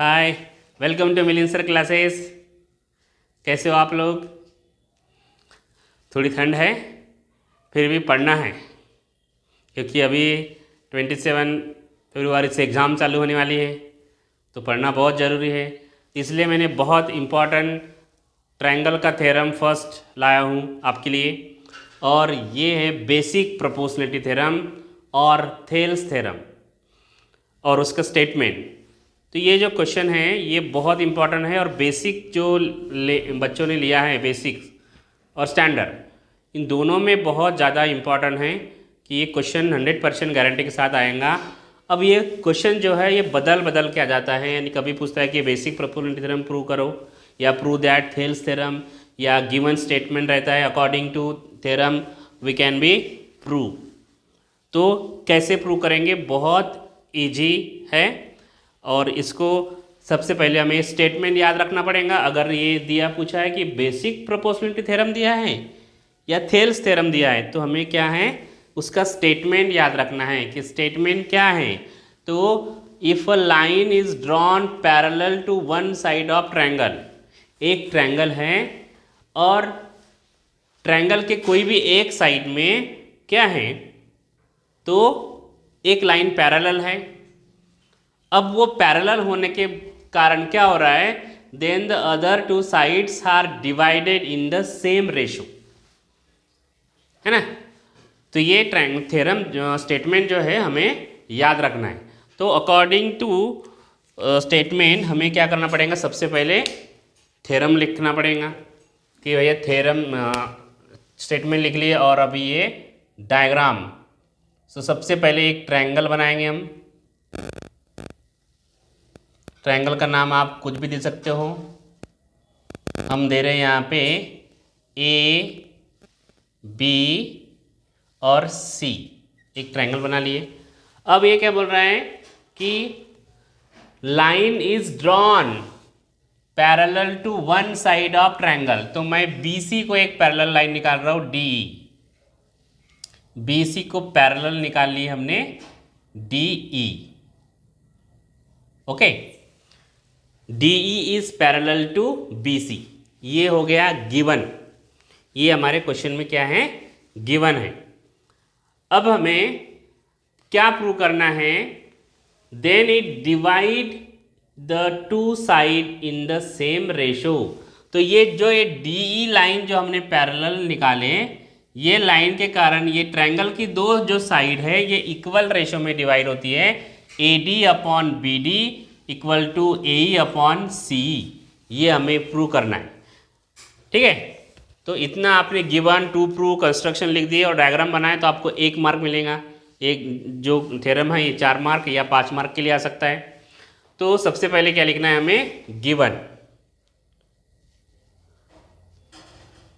Hi, welcome to million sir classes. कैसे हो आप लोग? थोड़ी ठंड है, फिर भी पढ़ना है क्योंकि अभी 27 फरवरी से एग्ज़ाम चालू होने वाली है, तो पढ़ना बहुत ज़रूरी है। इसलिए मैंने बहुत इम्पॉर्टेंट ट्रायंगल का थ्योरम फर्स्ट लाया हूँ आपके लिए, और ये है बेसिक प्रोपोर्शनलिटी थ्योरम और थेल्स थ्योरम और उसका स्टेटमेंट। तो ये जो क्वेश्चन है ये बहुत इंपॉर्टेंट है, और बेसिक जो बच्चों ने लिया है, बेसिक्स और स्टैंडर्ड, इन दोनों में बहुत ज़्यादा इम्पॉर्टेंट है कि ये क्वेश्चन 100% गारंटी के साथ आएगा। अब ये क्वेश्चन जो है ये बदल बदल के आ जाता है, यानी कभी पूछता है कि बेसिक प्रोपोर्शनलिटी थ्योरम प्रूव करो, या प्रूव दैट थेल्स थ्योरम, या गिवन स्टेटमेंट रहता है according to theorem we can be prove. तो कैसे प्रूव करेंगे? बहुत इजी है, और इसको सबसे पहले हमें स्टेटमेंट याद रखना पड़ेगा। अगर ये दिया पूछा है कि बेसिक प्रोपोर्शनलिटी थ्योरम दिया है या थेल्स थ्योरम दिया है, तो हमें क्या है उसका स्टेटमेंट याद रखना है कि स्टेटमेंट क्या है। तो if a line is drawn parallel to one side of triangle, एक ट्रायंगल है और ट्रायंगल के कोई भी एक साइड में क्या है, तो एक लाइन पैरेलल है। अब वो पैरेलल होने के कारण क्या हो रहा है, then the other two sides are divided in the same ratio, है ना। तो ये ट्रायंगल थ्योरम स्टेटमेंट जो है हमें याद रखना है। तो अकॉर्डिंग टू स्टेटमेंट हमें क्या करना पड़ेगा, सबसे पहले थ्योरम लिखना पड़ेगा कि भैया थ्योरम स्टेटमेंट लिख लिए, और अभी ये डायग्राम। तो सबसे पहले एक ट्रायंगल बनाएंगे हम। ट्रायंगल का नाम आप कुछ भी दे सकते हो, हम दे रहे हैं यहाँ पे ए बी और सी। एक ट्रायंगल बना लिए। अब ये क्या बोल रहा है कि line is drawn parallel to one side of triangle. तो मैं बी सी को एक पैरेलल लाइन निकाल रहा हूँ, डी। बी सी को पैरेलल निकाल ली हमने, D E. Okay, D E is parallel to B C. ये हो गया गिवन, ये हमारे क्वेश्चन में क्या है, गिवन है। अब हमें क्या प्रूव करना है, then it divide the two side in the same ratio. तो ये डी ई लाइन जो हमने पैरेलल निकाले, ये लाइन के कारण ये ट्रायंगल की दो जो साइड है ये इक्वल रेशो में डिवाइड होती है, A D upon B D equal to A E upon C. ये हमें प्रूव करना है, ठीक है। तो इतना आपने गिवन, टू प्रूव, कंस्ट्रक्शन लिख दिए और डायग्राम बनाए, तो आपको 1 मार्क मिलेगा। एक जो थ्योरम है ये 4 मार्क या 5 मार्क के लिए आ सकता है। तो सबसे पहले क्या लिखना है हमें, गिवन।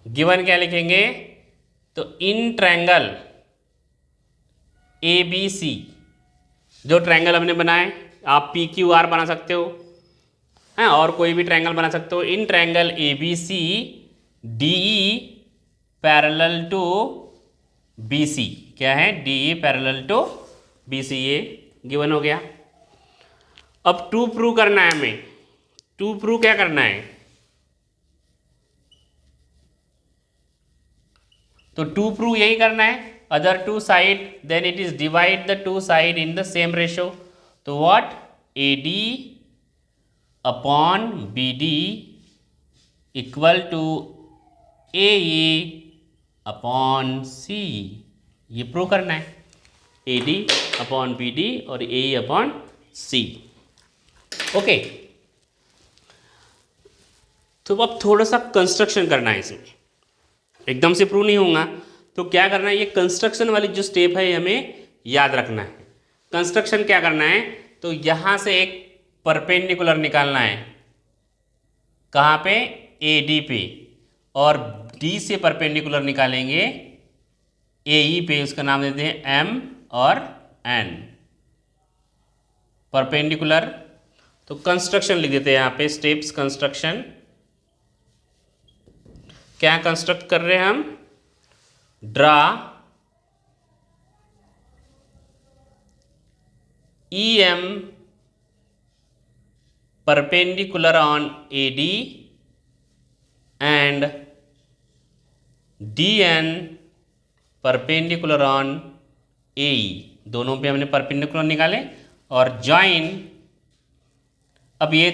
गिवन क्या लिखेंगे, तो इन ट्रायंगल ए बी सी, जो ट्रायंगल हमने बनाए, आप पी क्यू आर बना सकते हो, है, और कोई भी ट्रायंगल बना सकते हो। In triangle A B C D E parallel to B C, क्या है, D E parallel to B C, ये गिवन हो गया। अब टू प्रूव करना है हमें। टू प्रूव क्या करना है, तो टू प्रूव यही करना है, other two side then it is divide the two side in the same ratio. तो what, A D upon B D equal to A E upon C. ये प्रूव करना है, A D upon B D और A E upon C. Okay, तो अब थोड़ा सा construction करना है इसमें, एकदम से प्रूव नहीं होगा। तो क्या करना है, ये कंस्ट्रक्शन वाली जो स्टेप है हमें याद रखना है। कंस्ट्रक्शन क्या करना है, तो यहाँ से एक परपेंडिकुलर निकालना है, कहाँ पे, ए डी पे, और डी से परपेंडिकुलर निकालेंगे ए ई पे, उसका नाम देते हैं एम और एन, परपेंडिकुलर। तो कंस्ट्रक्शन लिख देते हैं यहाँ पे, स्टेप्स कंस्ट्रक्शन। क्या कंस्ट्रक्ट कर रहे हैं हम, draw E M perpendicular on A D and D N perpendicular on A E, दोनों पे हमने परपेंडिकुलर निकाले और ज्वाइन, अब ये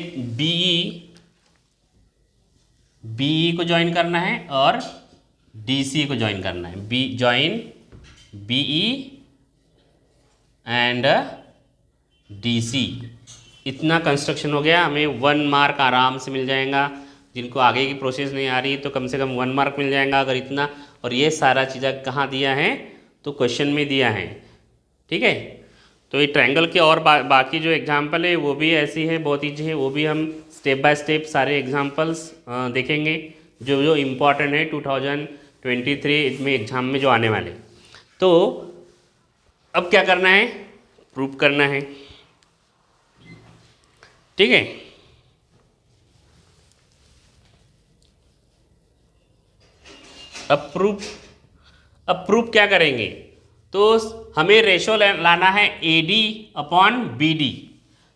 बीई को ज्वाइन करना है और डीसी को ज्वाइन करना है, B join BE and DC. इतना कंस्ट्रक्शन हो गया, हमें 1 मार्क आराम से मिल जाएगा। जिनको आगे की प्रोसेस नहीं आ रही तो कम से कम 1 मार्क मिल जाएगा अगर इतना। और ये सारा चीज़ें कहाँ दिया है तो क्वेश्चन में दिया है, ठीक है। तो ये ट्रायंगल के और बाकी जो एग्जाम्पल है वो भी ऐसी है, बहुत ईजी है, वो भी हम स्टेप बाय स्टेप सारे एग्जाम्पल्स देखेंगे जो जो इम्पॉर्टेंट है 2023 में एग्ज़ाम में जो आने वाले। तो अब क्या करना है, प्रूफ करना है, ठीक है। अब प्रूफ क्या करेंगे, तो हमें रेशो लाना है AD अपॉन BD।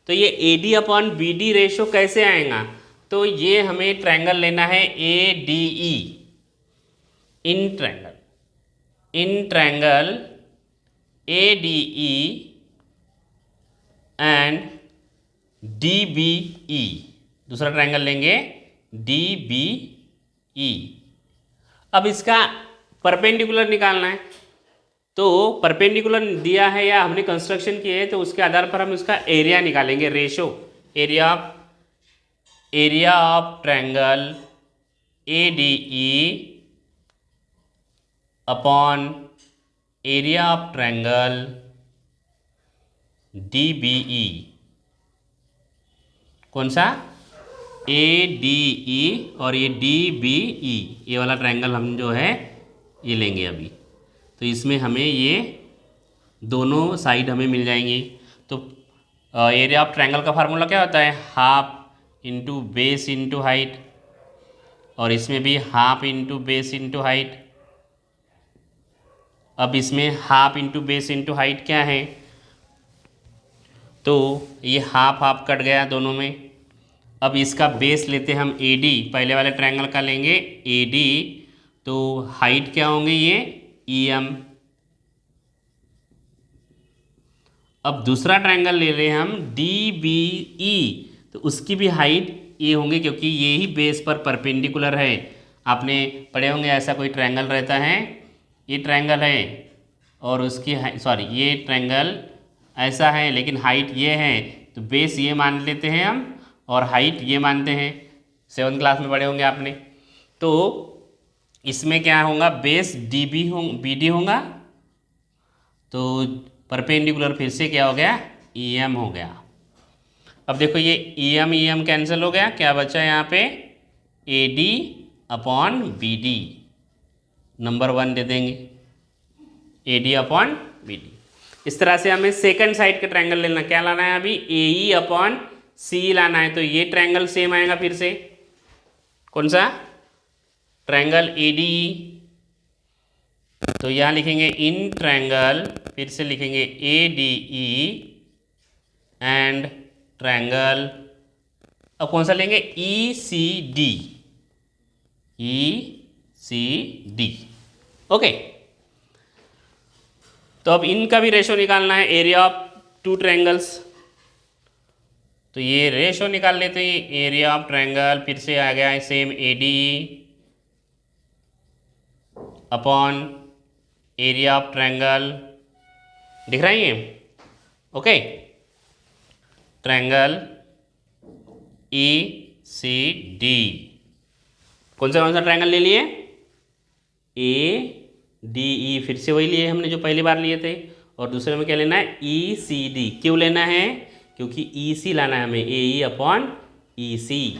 तो ये AD अपॉन BD रेशो कैसे आएगा, तो ये हमें ट्रायंगल लेना है ADE, in triangle ADE and DBE, दूसरा ट्रायंगल लेंगे DBE। अब इसका परपेंडिकुलर निकालना है, तो परपेंडिकुलर दिया है या हमने कंस्ट्रक्शन किए है तो उसके आधार पर हम इसका एरिया निकालेंगे, ratio area of triangle ADE upon area of triangle DBE। कौन सा, ADE और ये DBE, ये वाला ट्रायंगल हम जो है ये लेंगे अभी। तो इसमें हमें ये दोनों साइड हमें मिल जाएंगी। तो एरिया ऑफ ट्रायंगल का फार्मूला क्या होता है, half into base into height, और इसमें भी half into base into height. अब इसमें half into base into height क्या है, तो ये हाफ कट गया दोनों में। अब इसका बेस लेते हैं हम AD, पहले वाले ट्रायंगल का लेंगे AD, तो हाइट क्या होंगे ये EM। अब दूसरा ट्रायंगल ले रहे हैं हम DBE, तो उसकी भी हाइट ये होंगे क्योंकि ये ही बेस पर परपेंडिकुलर है। आपने पढ़े होंगे ऐसा कोई ट्रायंगल रहता है, ये ट्रायंगल है और उसकी सॉरी ये ट्रायंगल ऐसा है लेकिन हाइट ये है, तो बेस ये मान लेते हैं हम और हाइट ये मानते हैं, 7th क्लास में पढ़े होंगे आपने। तो इसमें क्या होगा, बेस BD होगा, तो परपेंडिकुलर फिर से क्या हो गया, EM हो गया। अब देखो ये EM कैंसिल हो गया, क्या बचा यहाँ पे AD अपॉन BD, नंबर 1 दे देंगे AD अपॉन BD। इस तरह से हमें सेकंड साइड का ट्रायंगल लेना, क्या लाना है अभी, AE अपॉन C लाना है। तो ये ट्रायंगल सेम आएगा फिर से, कौन सा, ट्रायंगल ADE। तो यहाँ लिखेंगे इन ट्रायंगल, फिर से लिखेंगे ADE एंड ट्रायंगल, अब कौन सा लेंगे, ECD। ओके, तो अब इनका भी रेशो निकालना है, एरिया ऑफ 2 ट्रायंगल्स। तो ये रेशो निकाल लेते हैं, एरिया ऑफ ट्रायंगल फिर से आ गया है same ADE upon area of triangle, दिख रहा है ये, ओके, ट्रायंगल ECD। कौन सा ट्रायंगल ले लिए, ADE, फिर से वही लिए हमने जो पहली बार लिए थे। और दूसरे में क्या लेना है, ECD। क्यों लेना है, क्योंकि EC लाना है हमें, AE अपॉन EC।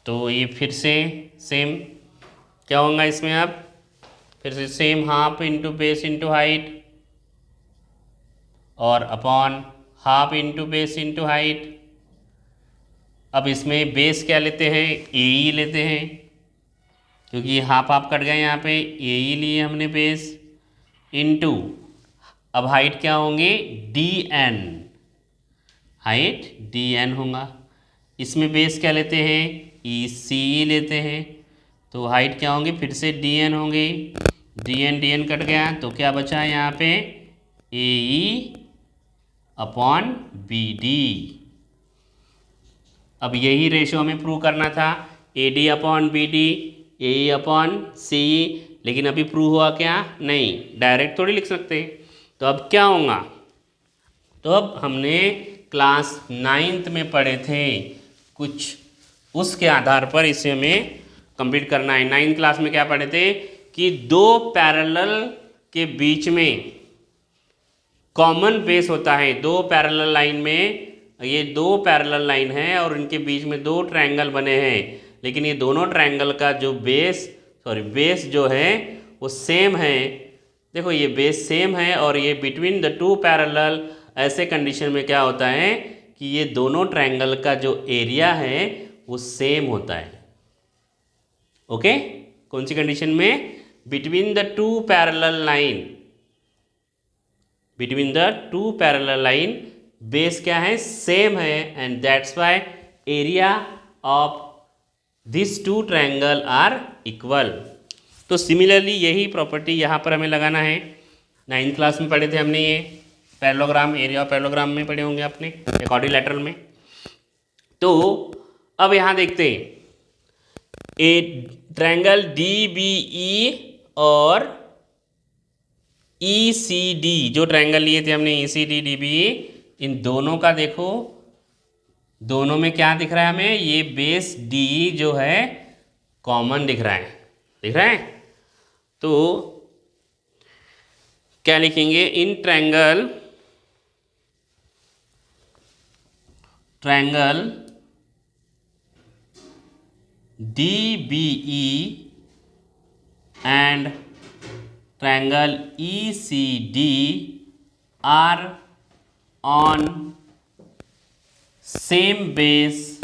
तो ये फिर से सेम क्या होगा इसमें, अब फिर से same half into base into height और upon half into base into height. अब इसमें बेस क्या लेते हैं, AE लेते हैं, क्योंकि ये हाफ कट गया यहाँ पे, AE लिए हमने बेस इंटू, अब हाइट क्या होंगे, DN, हाइट DN होगा। इसमें बेस क्या लेते हैं, ई सी लेते हैं, तो हाइट क्या होंगी, फिर से डी एन होंगी, डी एन कट गया तो क्या बचा है यहाँ पे, A E upon B D. अब यही रेशो हमें प्रूव करना था, A D upon B D, A E upon C E, लेकिन अभी प्रूव हुआ क्या, नहीं, डायरेक्ट थोड़ी लिख सकते। तो अब क्या होगा, तो अब हमने क्लास 9th में पढ़े थे कुछ, उसके आधार पर इसे हमें कंप्लीट करना है। 9th क्लास में क्या पढ़े थे कि दो पैरेलल के बीच में कॉमन बेस होता है, दो पैरेलल लाइन में, ये दो पैरेलल लाइन है और इनके बीच में दो ट्रायंगल बने हैं, लेकिन ये दोनों ट्रायंगल का जो बेस जो है वो सेम है। देखो ये बेस सेम है और ये बिटवीन द टू पैरेलल, ऐसे कंडीशन में क्या होता है कि ये दोनों ट्रायंगल का जो एरिया है वो सेम होता है। ओके, कौन सी कंडीशन में, between the two parallel line, between the two parallel line base क्या है, सेम है, and that's why area of this two triangle are equal. तो सिमिलरली यही प्रॉपर्टी यहाँ पर हमें लगाना है। 9th क्लास में पढ़े थे हमने ये पैरेललोग्राम, एरिया ऑफ पैरेललोग्राम में पढ़े होंगे आपने क्वाड्रिलैटरल में। तो अब यहाँ देखते हैं, a triangle D B E और ई सी डी, जो ट्रायंगल लिए थे हमने E C D D B, इन दोनों का देखो, दोनों में क्या दिख रहा है हमें, ये बेस डी जो है कॉमन दिख रहा है, दिख रहा है। तो क्या लिखेंगे, in triangle D B E and triangle E C D are on same base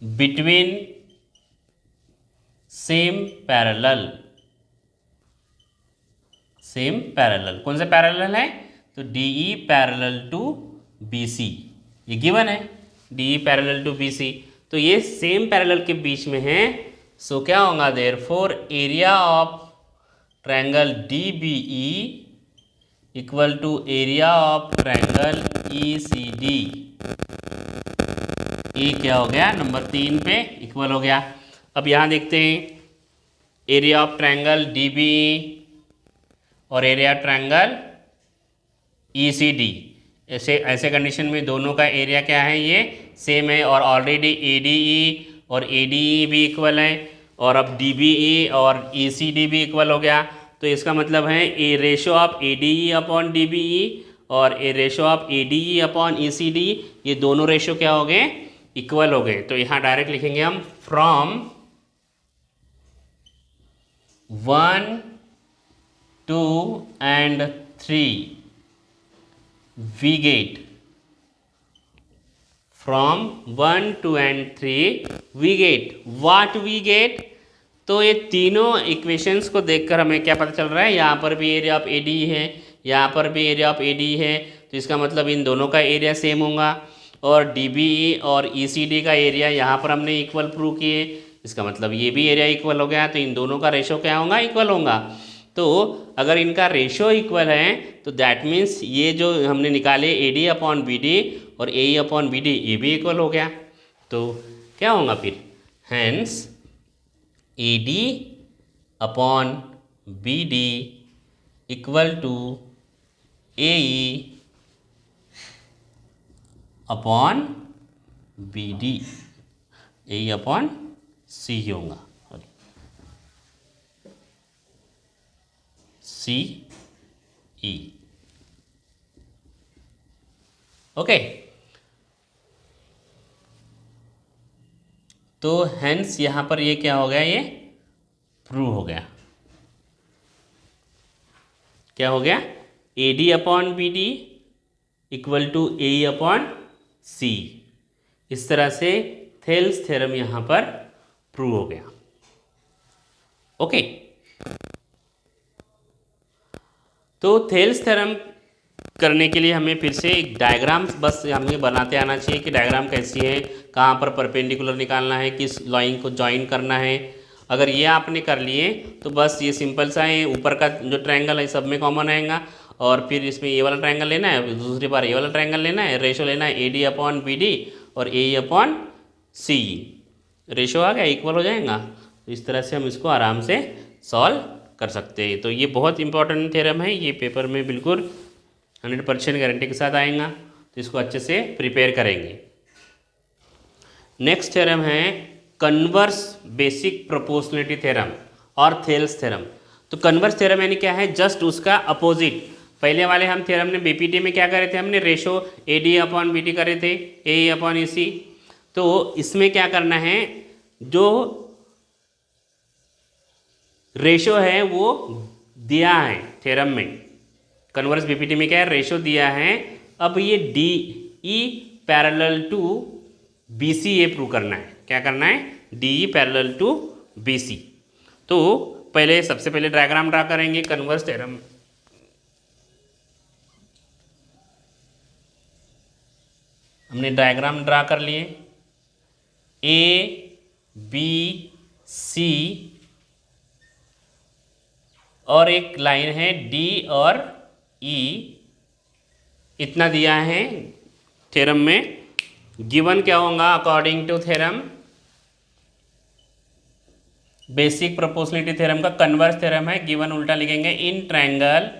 between same parallel, same parallel, कौन सा पैरेलल है, तो D E parallel to B C, ये गिवन है, D E parallel to B C, तो ये same parallel के बीच में है। सो क्या होगा, therefore area of triangle D B E equal to area of triangle E C D, ये क्या हो गया, नंबर 3 पे इक्वल हो गया। अब यहाँ देखते हैं, area of triangle D B E और area triangle E C D, ऐसे कंडीशन में दोनों का एरिया क्या है, ये सेम है, और ऑलरेडी ए डी ई और ए डी ई भी इक्वल है, और अब डी बी ई और ई सी डी भी इक्वल हो गया। तो इसका मतलब है a ratio of A D E upon D B E और a ratio of A D E upon E C D, ये दोनों रेशो क्या हो गए, इक्वल हो गए। तो यहाँ डायरेक्ट लिखेंगे हम, from 1 2 and 3 we get, from 1 2 and 3 we get what we get। तो ये तीनों इक्वेशंस को देखकर हमें क्या पता चल रहा है, यहाँ पर भी एरिया ऑफ ए डी है, यहाँ पर भी एरिया ऑफ ए डी है, तो इसका मतलब इन दोनों का एरिया सेम होगा, और डी बी ई और ई सी डी का एरिया यहाँ पर हमने इक्वल प्रूव किए, इसका मतलब ये भी एरिया इक्वल हो गया, तो इन दोनों का रेशो क्या होगा, इक्वल होगा। तो अगर इनका रेशो इक्वल है तो दैट मीन्स ये जो हमने निकाले A D upon B D और A E upon B D, ये भी इक्वल हो गया। तो क्या होगा फिर, hence A D upon B D equal to A E upon B D, A E upon C होगा, सी ई। ओके, तो हेंस यहां पर ये क्या हो गया, ये प्रूव हो गया। क्या हो गया, A D upon B D equal to A E upon C. इस तरह से थेल्स थ्योरम यहां पर प्रूव हो गया। ओके, तो थेल्स थ्योरम करने के लिए हमें फिर से एक डायग्राम बस हमें बनाते आना चाहिए कि डायग्राम कैसी है, कहाँ पर परपेंडिकुलर निकालना है, किस लाइन को ज्वाइन करना है। अगर ये आपने कर लिए तो बस ये सिंपल सा है, ऊपर का जो ट्रायंगल है सब में कॉमन आएगा और फिर इसमें ये वाला ट्रायंगल लेना है, दूसरी बार ये वाला ट्रायंगल लेना है, रेशो लेना है AD अपॉन BD और AE अपॉन CE। रेशो आ गया, इक्वल हो जाएगा। तो इस तरह से हम इसको आराम से सॉल्व कर सकते हैं। तो ये बहुत इंपॉर्टेंट थ्योरम है, ये पेपर में बिल्कुल 100% गारंटी के साथ आएगा, तो इसको अच्छे से प्रिपेयर करेंगे। नेक्स्ट थ्योरम है कन्वर्स बेसिक प्रोपोर्शनलिटी थ्योरम और थेल्स थ्योरम। तो कन्वर्स थ्योरम यानी क्या है, जस्ट उसका अपोजिट। पहले वाले हम थ्योरम ने BPT में क्या करे थे, हमने रेशो AD अपॉन BD करे थे, AE अपॉन EC। तो इसमें क्या करना है, जो रेशो है वो दिया है थ्योरम में, कन्वर्स BPT में क्या है, रेशो दिया है। अब ये DE पैरेलल टू BC ये प्रूव करना है। क्या करना है, DE पैरेलल टू BC। तो पहले सबसे पहले डायग्राम ड्रा करेंगे कन्वर्स थ्योरम। हमने डायग्राम ड्रा कर लिए, ABC और एक लाइन है D और E, इतना दिया है थ्योरम में। गिवन क्या होगा, according to theorem basic proportionality theorem का कन्वर्स थ्योरम है, गिवन उल्टा लिखेंगे, in triangle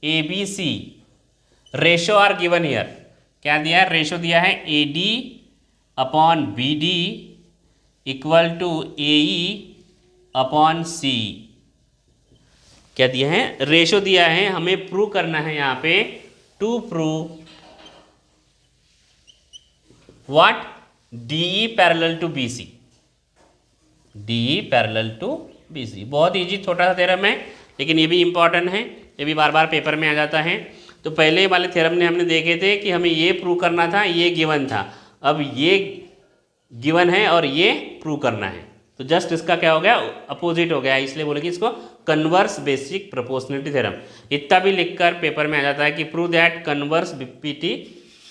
ABC ratio are given here. क्या दिया है, रेशो दिया है AD upon BD equal to AE upon C। क्या दिया है, रेशो दिया है, हमें प्रूव करना है यहाँ पे, to prove what, DE parallel to BC। DE parallel to BC बहुत इजी छोटा सा थ्योरम है, लेकिन ये भी इंपॉर्टेंट है, ये भी बार बार पेपर में आ जाता है। तो पहले वाले थ्योरम ने हमने देखे थे कि हमें ये प्रूव करना था, ये गिवन था, अब ये गिवन है और ये प्रूव करना है। तो जस्ट इसका क्या हो गया, अपोजिट हो गया, इसलिए बोलेंगे इसको कन्वर्स बेसिक प्रोपोर्शनलिटी थ्योरम। इतना भी लिखकर पेपर में आ जाता है कि prove that converse BPT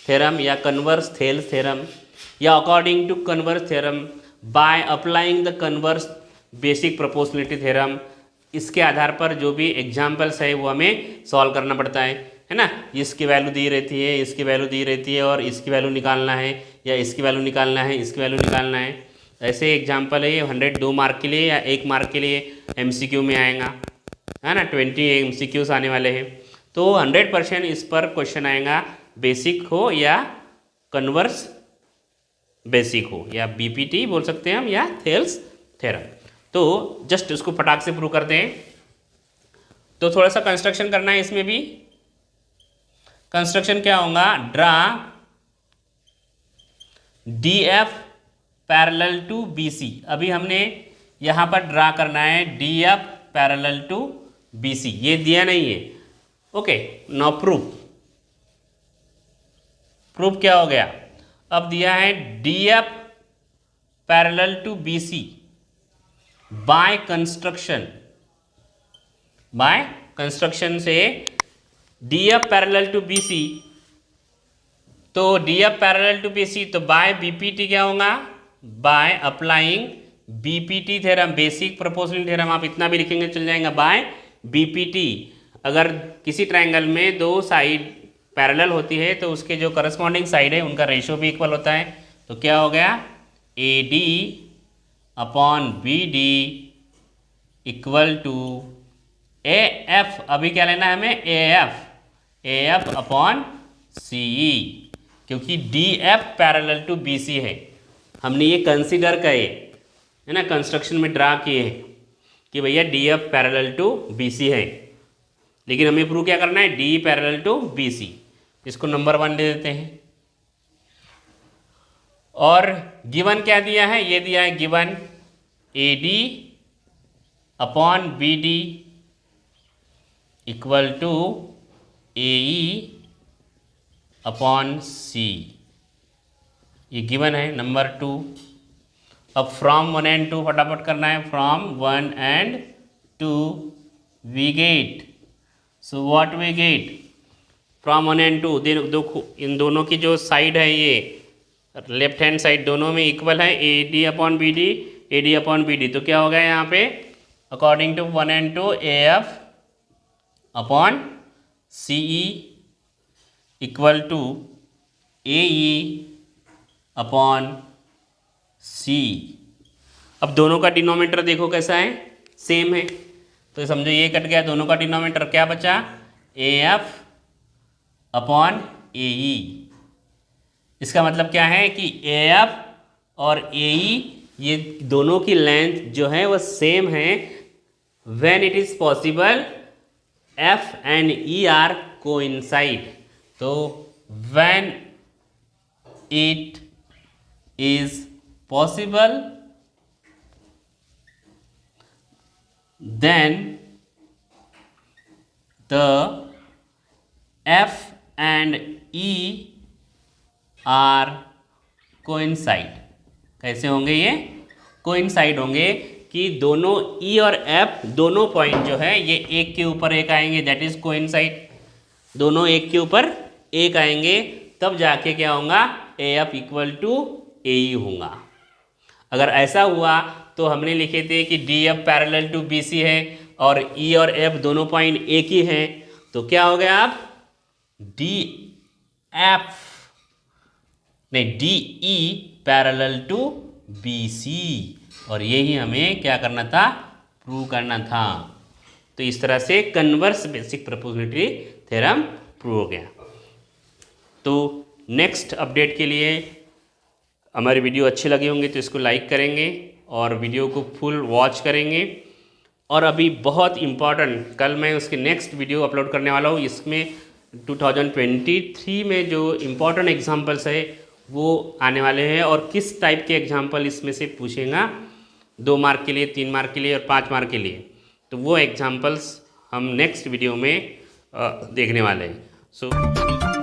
theorem या कन्वर्स थेल्स थ्योरम या according to converse theorem by applying the converse basic proportionality theorem. इसके आधार पर जो भी एग्जाम्पल्स है वो हमें सॉल्व करना पड़ता है ना। इसकी वैल्यू दी रहती है, इसकी वैल्यू दी रहती है और इसकी वैल्यू निकालना है, या इसकी वैल्यू निकालना है, इसकी वैल्यू निकालना है। ऐसे एग्जाम्पल है ये 102 मार्क के लिए या 1 मार्क के लिए MCQ में आएगा, है ना। 20 MCQs आने वाले हैं, तो 100% इस पर क्वेश्चन आएगा, बेसिक हो या कन्वर्स बेसिक हो या BPT बोल सकते हैं हम, या थेल्स थ्योरम। तो जस्ट उसको फटाक से प्रूव करते हैं। तो थोड़ा सा कंस्ट्रक्शन करना है इसमें भी। कंस्ट्रक्शन क्या होगा, draw DF parallel to BC। अभी हमने यहां पर ड्रा करना है DF पैरेलल टू BC, ये दिया नहीं है। Okay, now proof. प्रूफ क्या हो गया, अब दिया है DF parallel to BC by construction. By construction से DF पैरेलल टू BC, तो DF पैरेलल टू BC, तो बाय BPT क्या होगा, by applying BPT theorem basic proportional theorem. आप इतना भी लिखेंगे चल जाएगा, बाय BPT। अगर किसी ट्रायंगल में दो साइड पैरेलल होती है तो उसके जो करस्पॉन्डिंग साइड है उनका रेशियो भी इक्वल होता है। तो क्या हो गया, AD upon BD equal to AF। अभी क्या लेना है हमें, AF अपॉन CE, क्योंकि DF पैरेलल टू BC है। हमने ये कंसीडर किए है ना, कंस्ट्रक्शन में ड्रा किए हैं कि भैया DF पैरेलल टू BC है, लेकिन हमें प्रूव क्या करना है, DE पैरेलल टू BC। इसको नंबर 1 दे देते हैं। और गिवन क्या दिया है, ये दिया है given AD upon BD equal to AE upon C, ये गिवन है नंबर 2। अब फ्रॉम 1 and 2 फटाफट करना है, from 1 and 2 we get, so what we get, from 1 and 2 इन दोनों की जो साइड है ये लेफ्ट हैंड साइड दोनों में इक्वल है A D upon B D. तो क्या होगा यहाँ पे according to 1 and 2 A F upon C E equal to A E upon C. अब दोनों का डिनोमिनेटर देखो कैसा है, सेम है, तो समझो ये कट गया, दोनों का डिनोमिनेटर क्या बचा, ए एफ अपॉन ए ई। इसका मतलब क्या है कि ए एफ और ए ई ये दोनों की लेंथ जो है वो सेम है when it is possible F and E are coincide. तो when it is possible then the F and E are coincide। कैसे होंगे ये, कोइंसाइड होंगे कि दोनों E और F दोनों पॉइंट जो है ये एक के ऊपर एक आएंगे, दैट इज कोइंसाइड। दोनों एक के ऊपर एक आएंगे तब जाके क्या होगा, A F equal to A E होगा। अगर ऐसा हुआ तो हमने लिखे थे कि D F parallel to B C है और ई और एफ दोनों पॉइंट एक ही हैं, तो क्या हो गया अब डी एफ नहीं D E parallel to B C, और यही हमें क्या करना था, प्रूव करना था। तो इस तरह से converse basic proportionality theorem prove हो गया। तो नेक्स्ट अपडेट के लिए हमारी वीडियो अच्छी लगी होंगी तो इसको लाइक करेंगे और वीडियो को फुल वॉच करेंगे। और अभी बहुत इम्पॉर्टेंट कल मैं उसके नेक्स्ट वीडियो अपलोड करने वाला हूँ, इसमें 2023 में जो इम्पॉर्टेंट एग्जाम्पल्स है वो आने वाले हैं और किस टाइप के एग्जाम्पल इसमें से पूछेगा 2 मार्क के लिए, 3 मार्क के लिए और 5 मार्क के लिए, तो वो एग्जाम्पल्स हम नेक्स्ट वीडियो में देखने वाले हैं। सो